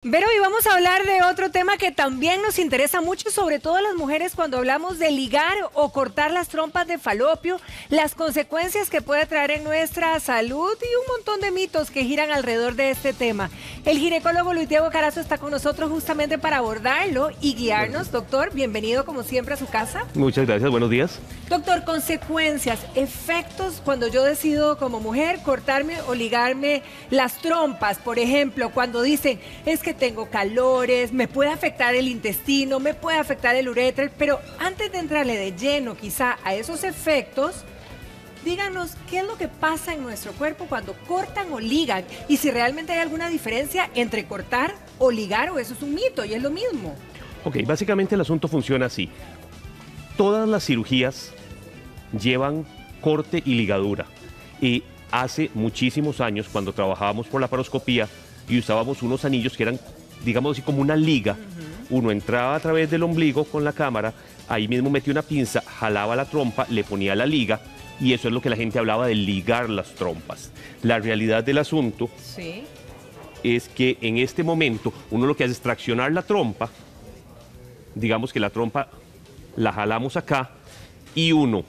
Vero, y vamos a hablar de otro tema que también nos interesa mucho, sobre todo a las mujeres, cuando hablamos de ligar o cortar las trompas de falopio, las consecuencias que puede traer en nuestra salud y un montón de mitos que giran alrededor de este tema. El ginecólogo Luis Diego Carazo está con nosotros justamente para abordarlo y guiarnos. Doctor, bienvenido como siempre a su casa. Muchas gracias, buenos días. Doctor, consecuencias, efectos cuando yo decido como mujer cortarme o ligarme las trompas. Por ejemplo, cuando dicen, es que tengo calores, me puede afectar el intestino, me puede afectar el uréter, pero antes de entrarle de lleno quizá a esos efectos, díganos qué es lo que pasa en nuestro cuerpo cuando cortan o ligan y si realmente hay alguna diferencia entre cortar o ligar o eso es un mito y es lo mismo. Ok, básicamente el asunto funciona así. Todas las cirugías llevan corte y ligadura. Y hace muchísimos años, cuando trabajábamos por la laparoscopía y usábamos unos anillos que eran, digamos así, como una liga, uno entraba a través del ombligo con la cámara, ahí mismo metía una pinza, jalaba la trompa, le ponía la liga, y eso es lo que la gente hablaba de ligar las trompas. La realidad del asunto es que en este momento uno lo que hace es traccionar la trompa, digamos que la trompa la jalamos acá, y uno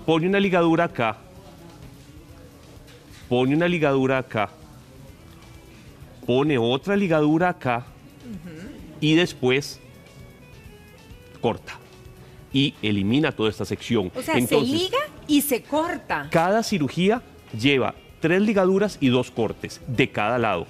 pone una ligadura acá, pone una ligadura acá, pone otra ligadura acá y después corta y elimina toda esta sección. O sea, entonces, se liga y se corta. Cada cirugía lleva 3 ligaduras y 2 cortes de cada lado.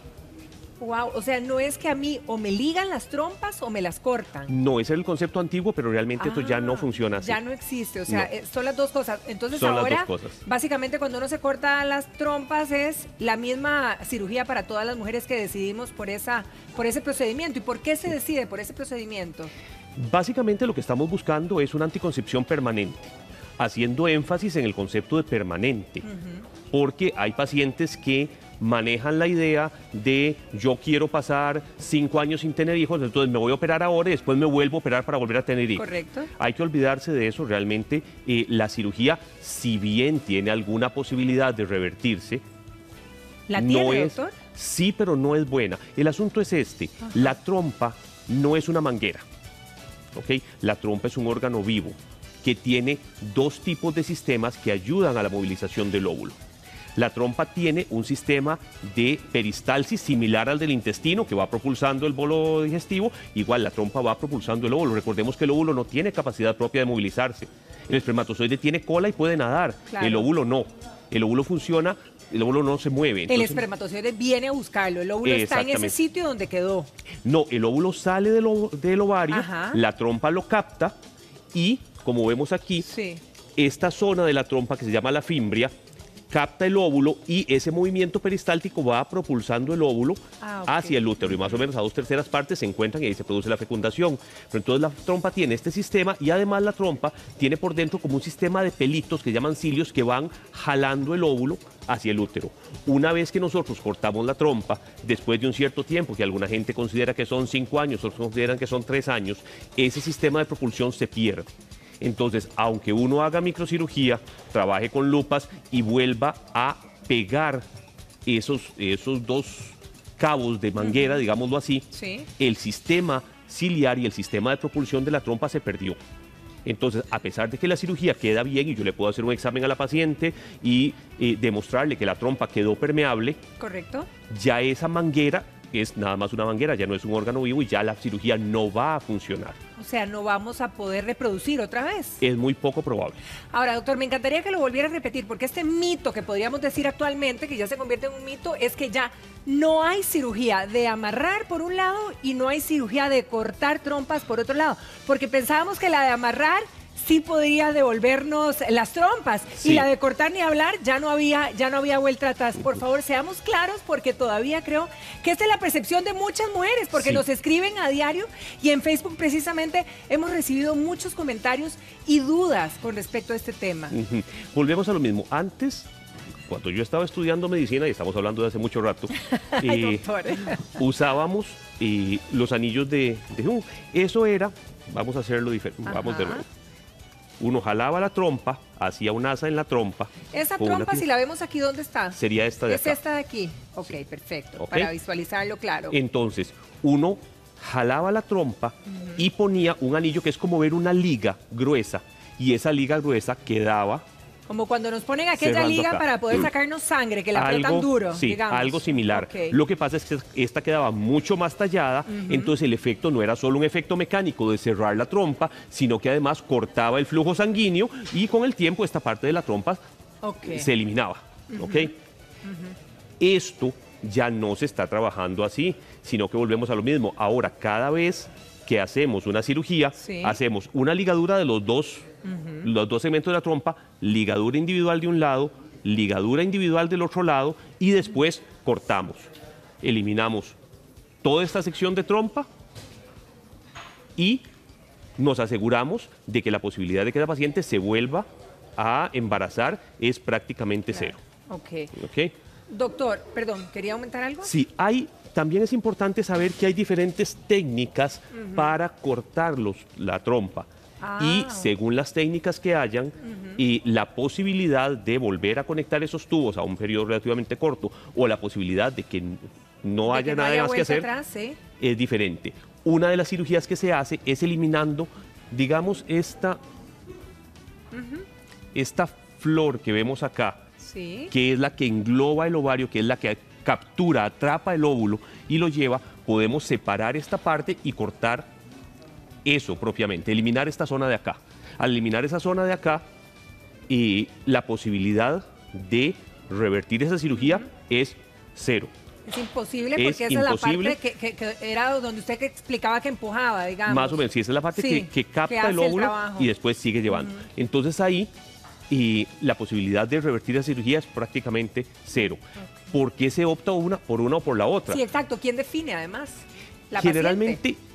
Wow, o sea, no es que a mí o me ligan las trompas o me las cortan. No, ese es el concepto antiguo, pero realmente esto ya no funciona así. Ya no existe, o sea, no. Son las dos cosas. Entonces son ahora, las dos cosas. Básicamente cuando uno se corta las trompas es la misma cirugía para todas las mujeres que decidimos por ese procedimiento. ¿Y por qué se decide por ese procedimiento? Básicamente lo que estamos buscando es una anticoncepción permanente, haciendo énfasis en el concepto de permanente, porque hay pacientes que manejan la idea de yo quiero pasar 5 años sin tener hijos, entonces me voy a operar ahora y después me vuelvo a operar para volver a tener hijos. Correcto. Hay que olvidarse de eso, realmente la cirugía, si bien tiene alguna posibilidad de revertirse, ¿la tiene, doctor? Sí, pero no es buena. El asunto es este, la trompa no es una manguera, ¿ok? La trompa es un órgano vivo que tiene 2 tipos de sistemas que ayudan a la movilización del óvulo. La trompa tiene un sistema de peristalsis similar al del intestino que va propulsando el bolo digestivo. Igual la trompa va propulsando el óvulo. Recordemos que el óvulo no tiene capacidad propia de movilizarse. El espermatozoide tiene cola y puede nadar. Claro. El óvulo no. El óvulo funciona, el óvulo no se mueve. Entonces, el espermatozoide viene a buscarlo. El óvulo está en ese sitio donde quedó. No, el óvulo sale del ovario, la trompa lo capta y, como vemos aquí, esta zona de la trompa que se llama la fimbria, capta el óvulo y ese movimiento peristáltico va propulsando el óvulo hacia el útero y más o menos a 2/3 partes se encuentran y ahí se produce la fecundación. Pero entonces la trompa tiene este sistema y además la trompa tiene por dentro como un sistema de pelitos que llaman cilios que van jalando el óvulo hacia el útero. Una vez que nosotros cortamos la trompa, después de un cierto tiempo, que alguna gente considera que son 5 años, otros consideran que son 3 años, ese sistema de propulsión se pierde. Entonces, aunque uno haga microcirugía, trabaje con lupas y vuelva a pegar esos 2 cabos de manguera, digámoslo así, el sistema ciliar y el sistema de propulsión de la trompa se perdió. Entonces, a pesar de que la cirugía queda bien y yo le puedo hacer un examen a la paciente y demostrarle que la trompa quedó permeable, ya esa manguera es nada más una manguera, ya no es un órgano vivo y ya la cirugía no va a funcionar. O sea, no vamos a poder reproducir otra vez. Es muy poco probable. Ahora, doctor, me encantaría que lo volviera a repetir, porque este mito que podríamos decir actualmente, que ya se convierte en un mito, es que ya no hay cirugía de amarrar por un lado y no hay cirugía de cortar trompas por otro lado, porque pensábamos que la de amarrar sí podría devolvernos las trompas y la de cortar ni hablar ya no había vuelta atrás. Por favor, seamos claros porque todavía creo que esta es la percepción de muchas mujeres porque nos escriben a diario y en Facebook precisamente hemos recibido muchos comentarios y dudas con respecto a este tema. Volvemos a lo mismo. Antes, cuando yo estaba estudiando medicina, y estamos hablando de hace mucho rato, usábamos los anillos de Jung. Eso era, vamos a hacerlo diferente, vamos de nuevo. uno jalaba la trompa, hacía un asa en la trompa. Esa trompa, si la vemos aquí, ¿dónde está? Sería esta de acá. Es esta de aquí. Ok, perfecto, para visualizarlo claro. Entonces, uno jalaba la trompa y ponía un anillo que es como ver una liga gruesa, y esa liga gruesa quedaba... Como cuando nos ponen aquella liga acá para poder sacarnos sangre, que la aprietan duro, sí, digamos. algo similar. Lo que pasa es que esta quedaba mucho más tallada, entonces el efecto no era solo un efecto mecánico de cerrar la trompa, sino que además cortaba el flujo sanguíneo y con el tiempo esta parte de la trompa se eliminaba. Esto ya no se está trabajando así, sino que volvemos a lo mismo. Ahora, cada vez que hacemos una cirugía, hacemos una ligadura de los dos segmentos de la trompa, ligadura individual de un lado, ligadura individual del otro lado, y después cortamos. Eliminamos toda esta sección de trompa y nos aseguramos de que la posibilidad de que la paciente se vuelva a embarazar es prácticamente cero. Doctor, perdón, ¿quería aumentar algo? Sí, también es importante saber que hay diferentes técnicas para cortar la trompa. Y según las técnicas que hayan y la posibilidad de volver a conectar esos tubos a un periodo relativamente corto o la posibilidad de que no haya nada más que hacer, es diferente. Una de las cirugías que se hace es eliminando, digamos, esta flor que vemos acá, que es la que engloba el ovario, que es la que captura, atrapa el óvulo y lo lleva. Podemos separar esta parte y cortar eso propiamente, eliminar esta zona de acá. Al eliminar esa zona de acá, la posibilidad de revertir esa cirugía es cero. Es imposible porque esa es la parte que era donde usted explicaba que empujaba, digamos. Más o menos, sí, esa es la parte que capta el óvulo y después sigue llevando. Entonces ahí la posibilidad de revertir la cirugía es prácticamente cero. ¿Por qué se opta por una o por la otra? Sí, exacto. ¿Quién define además? ¿La Generalmente, paciente?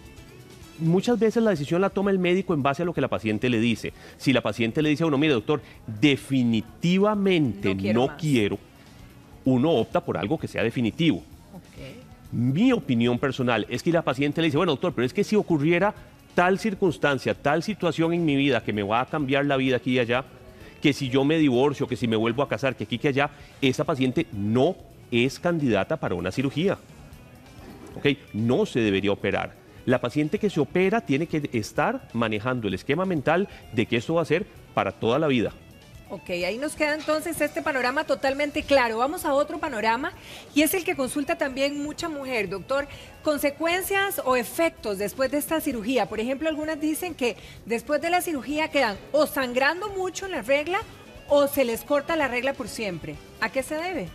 Muchas veces la decisión la toma el médico en base a lo que la paciente le dice. Si la paciente le dice a uno, mire doctor, definitivamente no quiero, uno opta por algo que sea definitivo. Mi opinión personal es que la paciente le dice, bueno doctor, pero es que si ocurriera tal circunstancia, tal situación en mi vida que me va a cambiar la vida aquí y allá, que si yo me divorcio, que si me vuelvo a casar, que aquí que allá, esa paciente no es candidata para una cirugía. No se debería operar. La paciente que se opera tiene que estar manejando el esquema mental de que esto va a ser para toda la vida. Ahí nos queda entonces este panorama totalmente claro. Vamos a otro panorama y es el que consulta también mucha mujer, doctor. Consecuencias o efectos después de esta cirugía. Por ejemplo, algunas dicen que después de la cirugía quedan o sangrando mucho en la regla o se les corta la regla por siempre. ¿A qué se debe?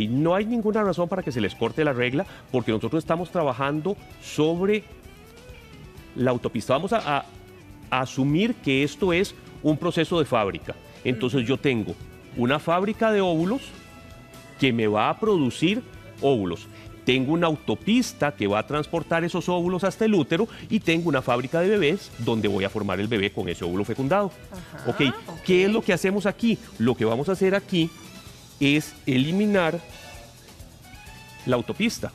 No hay ninguna razón para que se les corte la regla porque nosotros estamos trabajando sobre la autopista. Vamos a asumir que esto es un proceso de fábrica. Entonces yo tengo una fábrica de óvulos que me va a producir óvulos. Tengo una autopista que va a transportar esos óvulos hasta el útero y tengo una fábrica de bebés donde voy a formar el bebé con ese óvulo fecundado. ¿Qué es lo que hacemos aquí? Lo que vamos a hacer aquí es eliminar la autopista.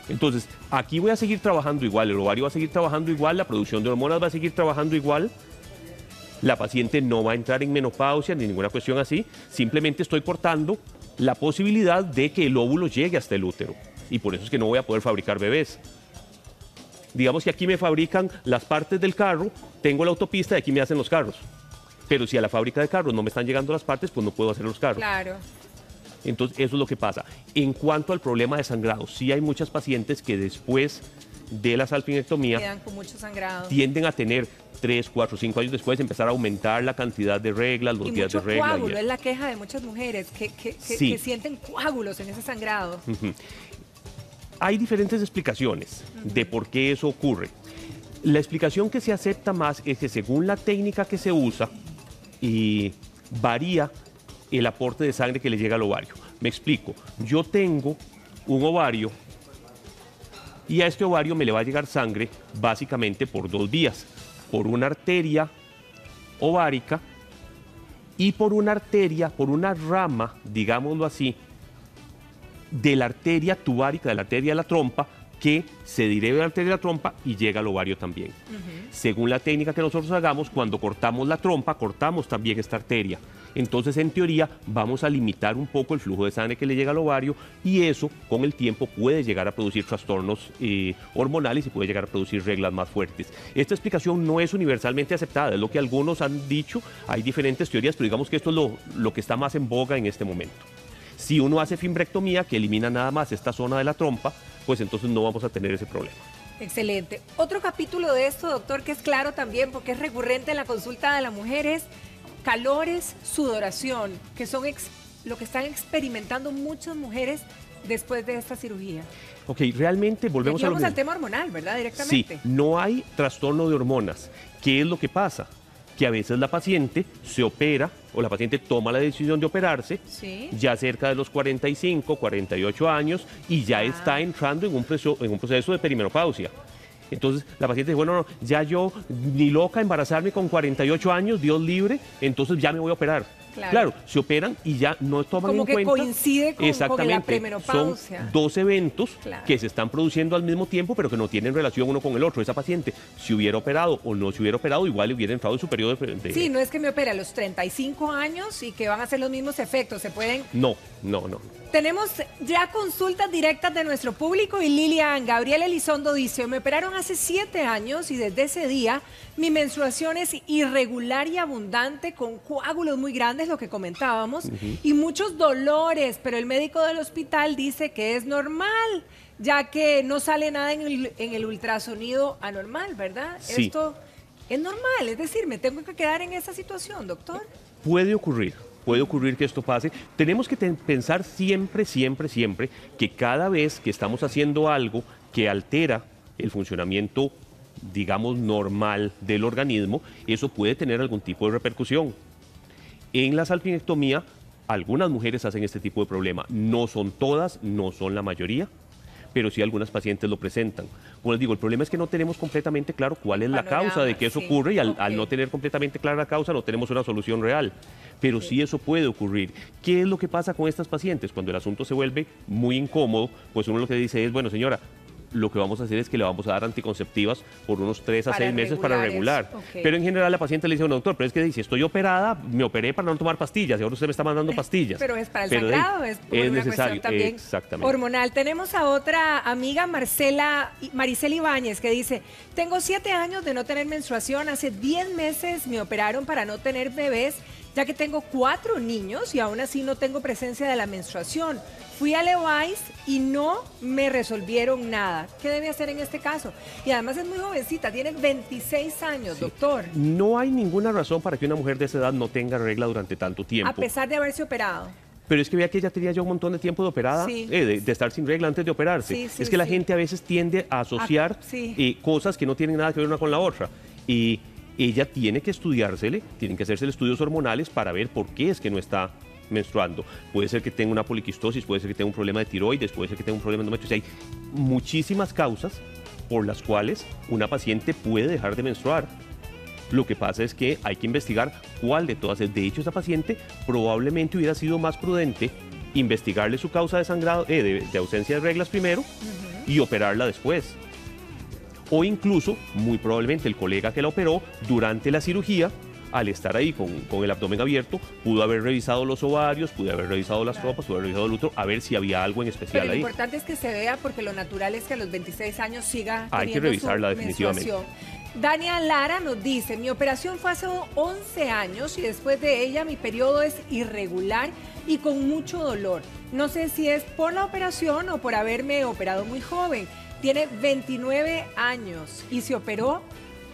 Entonces, aquí voy a seguir trabajando igual, el ovario va a seguir trabajando igual, la producción de hormonas va a seguir trabajando igual, la paciente no va a entrar en menopausia ni ninguna cuestión así, simplemente estoy cortando la posibilidad de que el óvulo llegue hasta el útero y por eso es que no voy a poder fabricar bebés. Digamos que aquí me fabrican las partes del carro, tengo la autopista y aquí me hacen los carros, pero si a la fábrica de carros no me están llegando las partes, pues no puedo hacer los carros. Claro. Entonces, eso es lo que pasa. En cuanto al problema de sangrado, sí hay muchas pacientes que después de la salpingectomía quedan con mucho sangrado. Tienden a tener 3, 4, 5 años después empezar a aumentar la cantidad de reglas, los días de regla. Coágulo es la queja de muchas mujeres que sienten coágulos en ese sangrado. Hay diferentes explicaciones de por qué eso ocurre. La explicación que se acepta más es que según la técnica que se usa varía el aporte de sangre que le llega al ovario. Me explico. Yo tengo un ovario y a este ovario me le va a llegar sangre básicamente por 2 vías. Por una arteria ovárica y por una arteria, por una rama, digámoslo así, de la arteria tubárica, de la arteria de la trompa, que se dirige a la arteria de la trompa y llega al ovario también. Según la técnica que nosotros hagamos, cuando cortamos la trompa, cortamos también esta arteria. Entonces, en teoría, vamos a limitar un poco el flujo de sangre que le llega al ovario y eso, con el tiempo, puede llegar a producir trastornos hormonales y puede llegar a producir reglas más fuertes. Esta explicación no es universalmente aceptada, es lo que algunos han dicho, hay diferentes teorías, pero digamos que esto es lo que está más en boga en este momento. Si uno hace fimbrectomía, que elimina nada más esta zona de la trompa, pues entonces no vamos a tener ese problema. Excelente. Otro capítulo de esto, doctor, que es claro también porque es recurrente en la consulta de las mujeres, calores, sudoración, que son lo que están experimentando muchas mujeres después de esta cirugía. Ok, realmente volvemos a lo mismo. Al tema hormonal, ¿verdad? Directamente. Sí, no hay trastorno de hormonas. ¿Qué es lo que pasa? Que a veces la paciente se opera o la paciente toma la decisión de operarse ya cerca de los 45, 48 años y ya está entrando en un proceso de perimenopausia. Entonces la paciente dice, bueno, no, ya yo ni loca embarazarme con 48 años, Dios libre, entonces ya me voy a operar. Claro, se operan y ya no toman en cuenta. Como que coincide con la premenopausia. Son dos eventos que se están produciendo al mismo tiempo, pero que no tienen relación uno con el otro. Esa paciente, si hubiera operado o no se hubiera operado, igual le hubiera entrado en su periodo de... Sí, no es que me opere a los 35 años y que van a ser los mismos efectos, se pueden... No. Tenemos ya consultas directas de nuestro público y Lilian Gabriel Elizondo dice, me operaron hace 7 años y desde ese día mi menstruación es irregular y abundante con coágulos muy grandes, lo que comentábamos, y muchos dolores, pero el médico del hospital dice que es normal, ya que no sale nada en el ultrasonido anormal, ¿verdad? Sí. Esto es normal, es decir, me tengo que quedar en esa situación, doctor. Puede ocurrir que esto pase. Tenemos que pensar siempre que cada vez que estamos haciendo algo que altera el funcionamiento, digamos, normal del organismo, eso puede tener algún tipo de repercusión. En la salpingectomía, algunas mujeres hacen este tipo de problema. No son todas, no son la mayoría, pero sí algunas pacientes lo presentan. Como les digo, el problema es que no tenemos completamente claro cuál es la causa de que eso ocurre y al no tener completamente clara la causa no tenemos una solución real. Pero sí eso puede ocurrir. ¿Qué es lo que pasa con estas pacientes? Cuando el asunto se vuelve muy incómodo, pues uno lo que dice es, bueno señora, lo que vamos a hacer es que le vamos a dar anticonceptivas por unos 3 a 6 meses para regular. Pero en general la paciente le dice, bueno, doctor, pero es que si estoy operada, me operé para no tomar pastillas y ahora usted me está mandando pastillas. Pero es para el sangrado, es necesario también hormonal. Tenemos a otra amiga, Maricel Ibáñez, que dice, tengo 7 años de no tener menstruación, hace 10 meses me operaron para no tener bebés, ya que tengo 4 niños y aún así no tengo presencia de la menstruación. Fui a Levi's y no me resolvieron nada. ¿Qué debe hacer en este caso? Y además es muy jovencita, tiene 26 años, doctor. No hay ninguna razón para que una mujer de esa edad no tenga regla durante tanto tiempo. A pesar de haberse operado. Pero es que vea que ella tenía ya un montón de tiempo de operada, de estar sin regla antes de operarse. Es que la gente a veces tiende a asociar cosas que no tienen nada que ver una con la otra. Y ella tiene que estudiársele, tienen que hacerse estudios hormonales para ver por qué es que no está menstruando. Puede ser que tenga una poliquistosis, puede ser que tenga un problema de tiroides, puede ser que tenga un problema de endometriosis. Hay muchísimas causas por las cuales una paciente puede dejar de menstruar. Lo que pasa es que hay que investigar cuál de todas es. De hecho, esa paciente probablemente hubiera sido más prudente investigarle su causa de sangrado, de ausencia de reglas primero y operarla después. O incluso, muy probablemente, el colega que la operó durante la cirugía, al estar ahí con el abdomen abierto, pudo haber revisado los ovarios, pudo haber revisado las trompas, pudo haber revisado el útero, a ver si había algo en especial ahí. Pero lo importante es que se vea, porque lo natural es que a los 26 años siga teniendo hay que revisarla definitivamente. Dania Lara nos dice, mi operación fue hace 11 años y después de ella mi periodo es irregular y con mucho dolor. No sé si es por la operación o por haberme operado muy joven. Tiene 29 años y se operó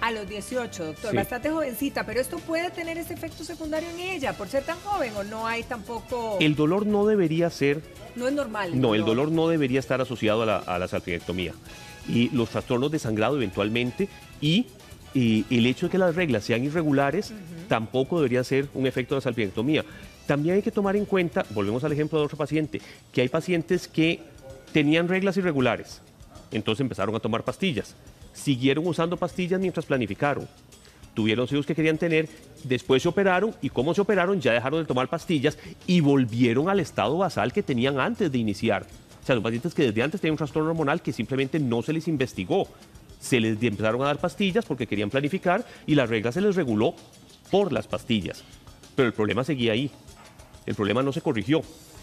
a los 18, doctor. Bastante jovencita, pero esto puede tener ese efecto secundario en ella por ser tan joven o no hay tampoco... El dolor no debería ser... No es normal. No, el dolor no debería estar asociado a la salpingectomía. Y los trastornos de sangrado eventualmente y el hecho de que las reglas sean irregulares tampoco debería ser un efecto de la salpingectomía. También hay que tomar en cuenta, volvemos al ejemplo de otro paciente, que hay pacientes que tenían reglas irregulares, entonces empezaron a tomar pastillas, siguieron usando pastillas mientras planificaron, tuvieron los hijos que querían tener, después se operaron y como se operaron ya dejaron de tomar pastillas y volvieron al estado basal que tenían antes de iniciar. O sea, son pacientes que desde antes tenían un trastorno hormonal que simplemente no se les investigó. Se les empezaron a dar pastillas porque querían planificar y la regla se les reguló por las pastillas. Pero el problema seguía ahí. El problema no se corrigió.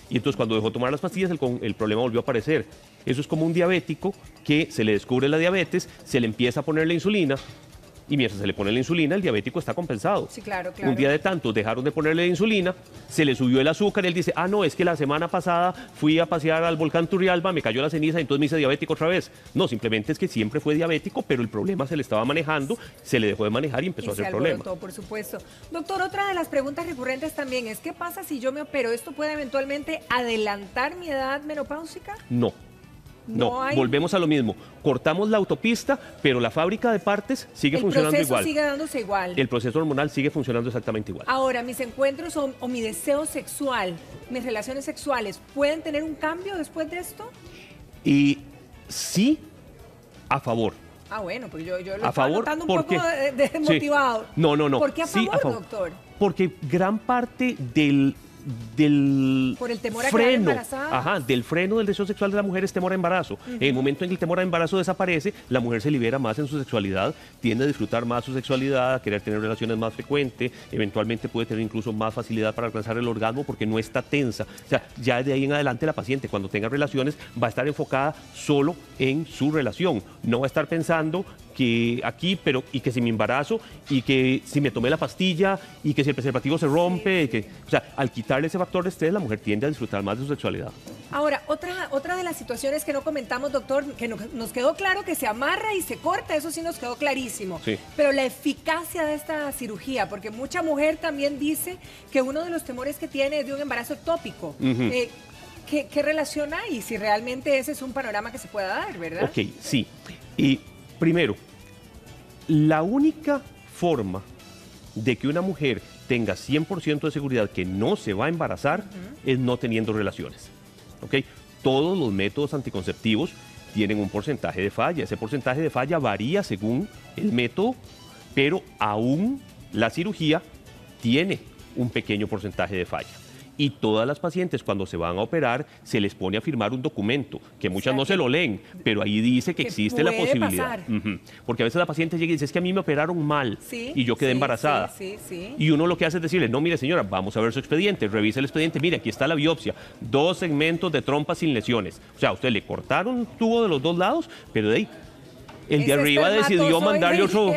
Y entonces cuando dejó tomar las pastillas, el problema volvió a aparecer. Eso es como un diabético que se le descubre la diabetes, se le empieza a poner la insulina, y mientras se le pone la insulina, el diabético está compensado. Sí, claro, claro. Un día de tantos dejaron de ponerle la insulina, se le subió el azúcar y él dice, ah, no, es que la semana pasada fui a pasear al volcán Turrialba, me cayó la ceniza y entonces me hice diabético otra vez. No, simplemente es que siempre fue diabético, pero el problema se le estaba manejando, se le dejó de manejar y empezó a hacer problemas. Todo, por supuesto. Doctor, otra de las preguntas recurrentes también es, ¿qué pasa si yo me opero? ¿Esto puede eventualmente adelantar mi edad menopáusica? No. No, volvemos a lo mismo. Cortamos la autopista, pero la fábrica de partes sigue funcionando igual. El proceso sigue dándose igual. El proceso hormonal sigue funcionando exactamente igual. Ahora, mis encuentros o mi deseo sexual, mis relaciones sexuales, ¿pueden tener un cambio después de esto? Y sí, a favor. Ah, bueno, pues yo lo a favor, estoy notando un poco desmotivado. Sí. No. ¿Por qué a favor, doctor? Porque gran parte del por el temor a quedar embarazada. Del freno del deseo sexual de la mujer es temor a embarazo. En el momento en que el temor a embarazo desaparece, la mujer se libera más en su sexualidad, tiende a disfrutar más su sexualidad, a querer tener relaciones más frecuentes, eventualmente puede tener incluso más facilidad para alcanzar el orgasmo porque no está tensa. O sea, ya de ahí en adelante la paciente cuando tenga relaciones va a estar enfocada solo en su relación, no va a estar pensando que aquí, y que si me embarazo, y que si me tomé la pastilla, y que si el preservativo se rompe, o sea, al quitarle ese factor de estrés, la mujer tiende a disfrutar más de su sexualidad. Ahora, otra de las situaciones que no comentamos, doctor, que nos quedó claro que se amarra y se corta, eso sí nos quedó clarísimo. Sí. Pero la eficacia de esta cirugía, porque mucha mujer también dice que uno de los temores que tiene es de un embarazo ectópico. ¿Qué relación hay? Si realmente ese es un panorama que se pueda dar, ¿verdad? Ok, sí. Y primero, la única forma de que una mujer tenga 100% de seguridad que no se va a embarazar es no teniendo relaciones. ¿Okay? Todos los métodos anticonceptivos tienen un porcentaje de falla. Ese porcentaje de falla varía según el método, pero aún la cirugía tiene un pequeño porcentaje de falla. Y todas las pacientes cuando se van a operar se les pone a firmar un documento, que muchas no se lo leen, pero ahí dice que existe la posibilidad. Porque a veces la paciente llega y dice, es que a mí me operaron mal y yo quedé embarazada. Y uno lo que hace es decirle, no, mire señora, vamos a ver su expediente, revisa el expediente, mire, aquí está la biopsia, 2 segmentos de trompa sin lesiones. O sea, a usted le cortaron un tubo de los dos lados, pero de ahí el de arriba decidió mandarle otro.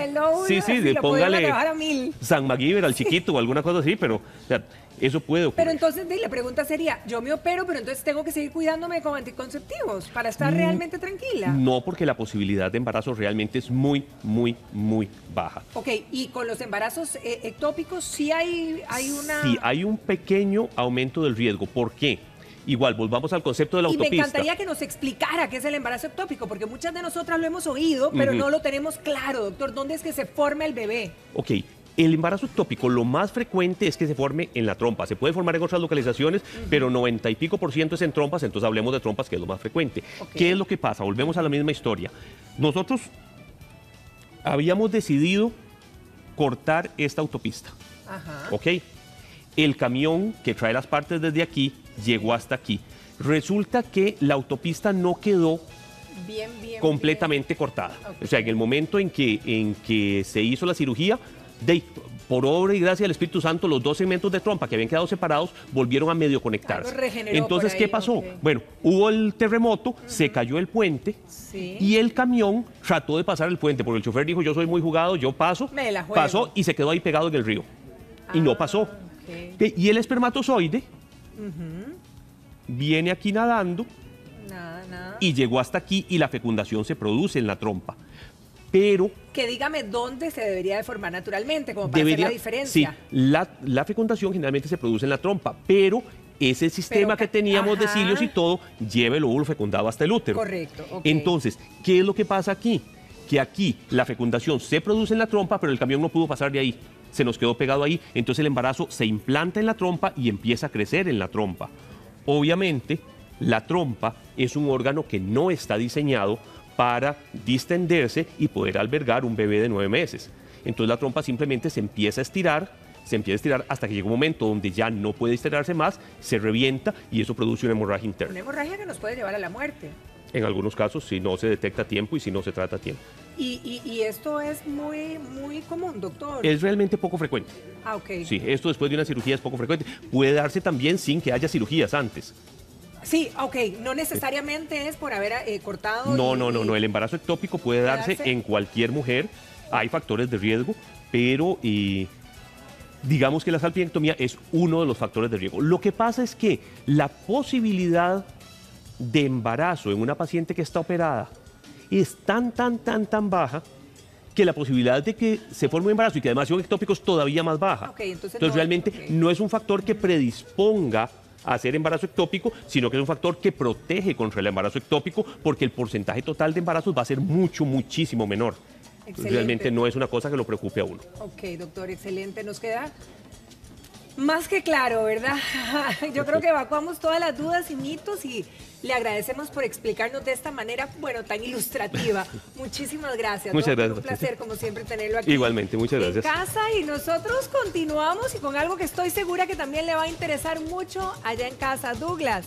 Póngale San MacGyver al chiquito o alguna cosa así, pero o sea, eso puede ocurrir. Pero entonces la pregunta sería, yo me opero, pero entonces tengo que seguir cuidándome con anticonceptivos para estar realmente tranquila. No, porque la posibilidad de embarazo realmente es muy, muy, muy baja. Ok, y con los embarazos ectópicos sí hay una... Sí, hay un pequeño aumento del riesgo. ¿Por qué? Igual, volvamos al concepto de la autopista. Y me encantaría que nos explicara qué es el embarazo ectópico, porque muchas de nosotras lo hemos oído, pero no lo tenemos claro, doctor. ¿Dónde es que se forma el bebé? Ok, el embarazo ectópico lo más frecuente es que se forme en la trompa. Se puede formar en otras localizaciones, pero 90 y pico % es en trompas, entonces hablemos de trompas, que es lo más frecuente. ¿Qué es lo que pasa? Volvemos a la misma historia. Nosotros habíamos decidido cortar esta autopista. ¿Ok? El camión que trae las partes desde aquí llegó hasta aquí. Resulta que la autopista no quedó completamente cortada. O sea, en el momento en que se hizo la cirugía, por obra y gracia del Espíritu Santo, los 2 segmentos de trompa que habían quedado separados volvieron a medio conectarse. Entonces, ¿qué pasó? Bueno, hubo el terremoto, se cayó el puente y el camión trató de pasar el puente, porque el chofer dijo, yo soy muy jugado, yo paso, pasó y se quedó ahí pegado en el río. Y no pasó. Y el espermatozoide viene aquí nadando y llegó hasta aquí y la fecundación se produce en la trompa. Pero... Que dígame dónde se debería de formar naturalmente, como para hacer la diferencia. Sí, la fecundación generalmente se produce en la trompa, pero ese sistema que teníamos de cilios y todo lleva el óvulo fecundado hasta el útero. Correcto. Entonces, ¿qué es lo que pasa aquí? Que aquí la fecundación se produce en la trompa, pero el camión no pudo pasar de ahí. Se nos quedó pegado ahí, entonces el embarazo se implanta en la trompa y empieza a crecer en la trompa. Obviamente, la trompa es un órgano que no está diseñado para distenderse y poder albergar un bebé de 9 meses. Entonces la trompa simplemente se empieza a estirar, se empieza a estirar hasta que llega un momento donde ya no puede estirarse más, se revienta y eso produce una hemorragia interna. Una hemorragia que nos puede llevar a la muerte. En algunos casos, si no se detecta a tiempo y si no se trata a tiempo. ¿Y esto es muy común, doctor? Es realmente poco frecuente. Ah, ok. Sí, esto después de una cirugía es poco frecuente. Puede darse también sin que haya cirugías antes. Sí, ok, no necesariamente es por haber cortado... No, el embarazo ectópico puede darse en cualquier mujer. Hay factores de riesgo, pero digamos que la salpingectomía es uno de los factores de riesgo. Lo que pasa es que la posibilidad de embarazo en una paciente que está operada es tan baja que la posibilidad de que se forme un embarazo y que además sea un ectópico es todavía más baja. Okay, entonces realmente no es un factor que predisponga a hacer embarazo ectópico, sino que es un factor que protege contra el embarazo ectópico porque el porcentaje total de embarazos va a ser muchísimo menor. Realmente no es una cosa que lo preocupe a uno. Ok, doctor, excelente. Nos queda más que claro, ¿verdad? Yo creo que evacuamos todas las dudas y mitos y le agradecemos por explicarnos de esta manera, bueno, tan ilustrativa. Muchísimas gracias. Muchas gracias. Un placer, como siempre, tenerlo aquí. Igualmente, muchas gracias. En casa, y nosotros continuamos y con algo que estoy segura que también le va a interesar mucho allá en casa. Douglas.